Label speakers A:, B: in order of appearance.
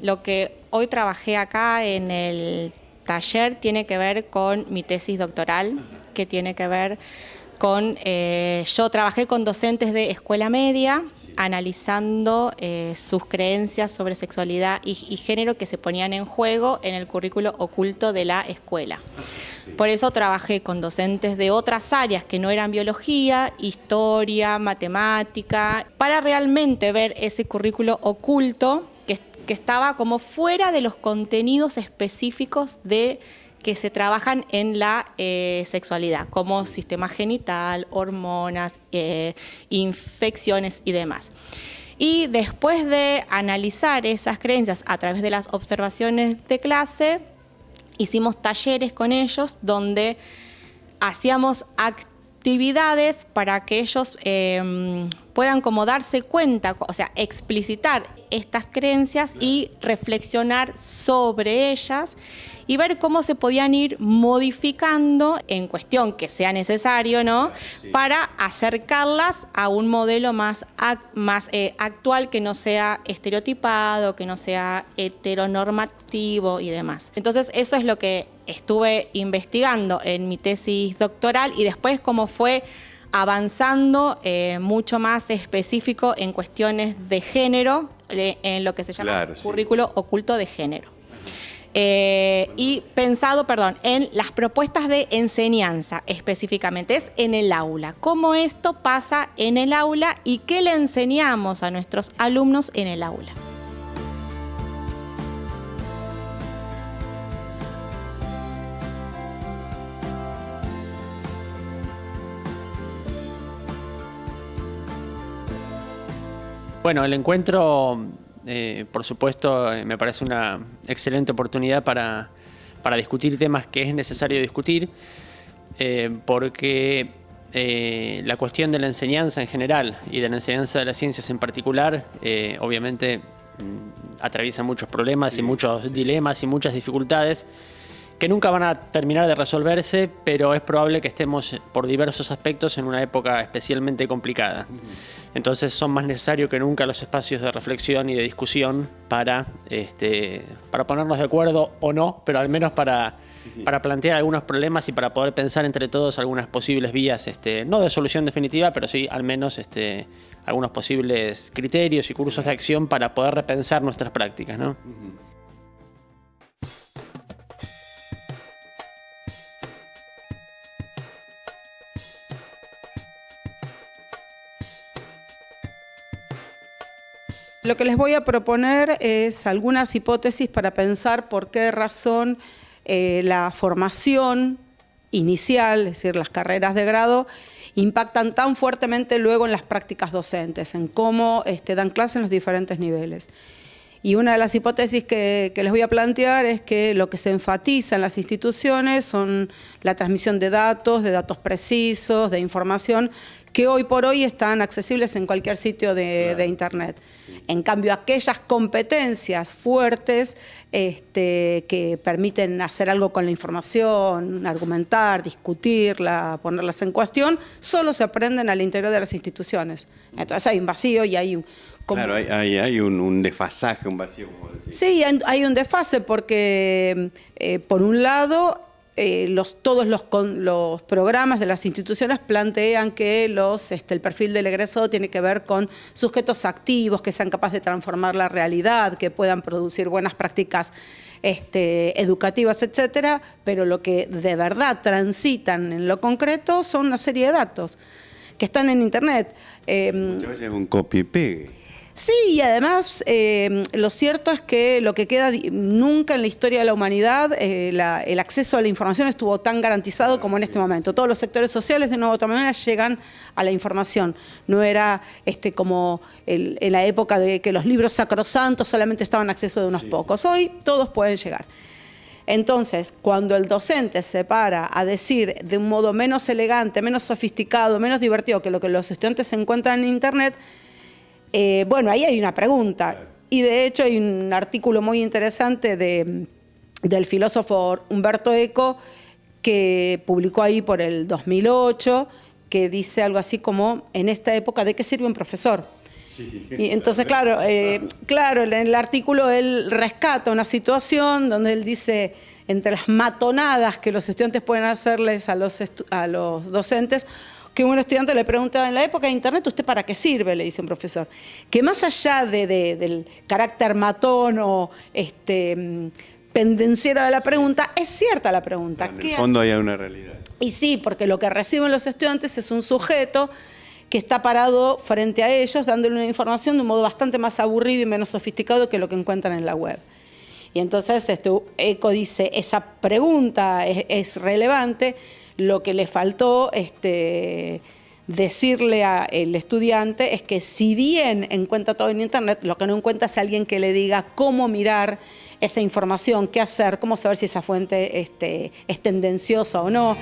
A: lo que hoy trabajé acá en el taller tiene que ver con mi tesis doctoral, que tiene que ver con... yo trabajé con docentes de escuela media, analizando sus creencias sobre sexualidad y género que se ponían en juego en el currículo oculto de la escuela. Por eso trabajé con docentes de otras áreas que no eran biología, historia, matemática, para realmente ver ese currículo oculto que estaba como fuera de los contenidos específicos de que se trabajan en la sexualidad, como sistema genital, hormonas, infecciones y demás. Y después de analizar esas creencias a través de las observaciones de clase, hicimos talleres con ellos donde hacíamos actividades para que ellos puedan como darse cuenta, o sea, explicitar estas creencias y reflexionar sobre ellas y ver cómo se podían ir modificando en cuestión que sea necesario, ¿no? Sí. Para acercarlas a un modelo más actual, que no sea estereotipado, que no sea heteronormativo y demás. Entonces eso es lo que estuve investigando en mi tesis doctoral y después cómo fue avanzando mucho más específico en cuestiones de género, en lo que se llama currículo oculto de género. Y pensado, en las propuestas de enseñanza específicamente, es en el aula. ¿Cómo esto pasa en el aula y qué le enseñamos a nuestros alumnos en el aula?
B: Bueno, el encuentro, por supuesto, me parece una excelente oportunidad para discutir temas que es necesario discutir, porque la cuestión de la enseñanza en general y de la enseñanza de las ciencias en particular, obviamente atraviesa muchos problemas y muchos dilemas y muchas dificultades que nunca van a terminar de resolverse, pero es probable que estemos por diversos aspectos en una época especialmente complicada. Entonces son más necesarios que nunca los espacios de reflexión y de discusión para ponernos de acuerdo o no, pero al menos para plantear algunos problemas y para poder pensar entre todos algunas posibles vías, no de solución definitiva, pero sí al menos algunos posibles criterios y cursos de acción para poder repensar nuestras prácticas, ¿no?
C: Lo que les voy a proponer es algunas hipótesis para pensar por qué razón la formación inicial, es decir, las carreras de grado, impactan tan fuertemente luego en las prácticas docentes, en cómo dan clase en los diferentes niveles. Y una de las hipótesis que les voy a plantear es que lo que se enfatiza en las instituciones son la transmisión de datos precisos, de información, que hoy por hoy están accesibles en cualquier sitio de Internet. Sí. En cambio, aquellas competencias fuertes que permiten hacer algo con la información, argumentar, discutirla, ponerlas en cuestión, solo se aprenden al interior de las instituciones. Entonces hay un vacío y hay un...
D: Claro, hay un desfasaje, un vacío, como decís.
C: Sí, hay un desfase porque, por un lado, todos los programas de las instituciones plantean que el perfil del egresado tiene que ver con sujetos activos, que sean capaces de transformar la realidad, que puedan producir buenas prácticas educativas, etcétera, pero lo que de verdad transitan en lo concreto son una serie de datos que están en Internet.
D: Muchas veces es un copy-pegue.
C: Sí, y además lo cierto es que lo que queda nunca en la historia de la humanidad, el acceso a la información estuvo tan garantizado como en este momento. Todos los sectores sociales de una u otra manera llegan a la información. No era como en la época de que los libros sacrosantos solamente estaban a acceso de unos pocos. Hoy todos pueden llegar. Entonces, cuando el docente se para a decir de un modo menos elegante, menos sofisticado, menos divertido que lo que los estudiantes se encuentran en Internet, bueno, ahí hay una pregunta. Y de hecho hay un artículo muy interesante del filósofo Umberto Eco que publicó ahí por el 2008, que dice algo así como: en esta época, ¿de qué sirve un profesor? Y entonces, claro, en el artículo él rescata una situación donde él dice, entre las matonadas que los estudiantes pueden hacerles a los docentes, que un estudiante le pregunta, en la época de Internet, ¿usted para qué sirve?, le dice un profesor. Que más allá del carácter matón o pendenciero de la pregunta, es cierta la pregunta.
D: En el fondo hay una realidad.
C: Y sí, porque lo que reciben los estudiantes es un sujeto que está parado frente a ellos, dándole una información de un modo bastante más aburrido y menos sofisticado que lo que encuentran en la web. Y entonces ECO dice, esa pregunta es relevante, lo que le faltó decirle al estudiante es que si bien encuentra todo en Internet, lo que no encuentra es alguien que le diga cómo mirar esa información, qué hacer, cómo saber si esa fuente es tendenciosa o no.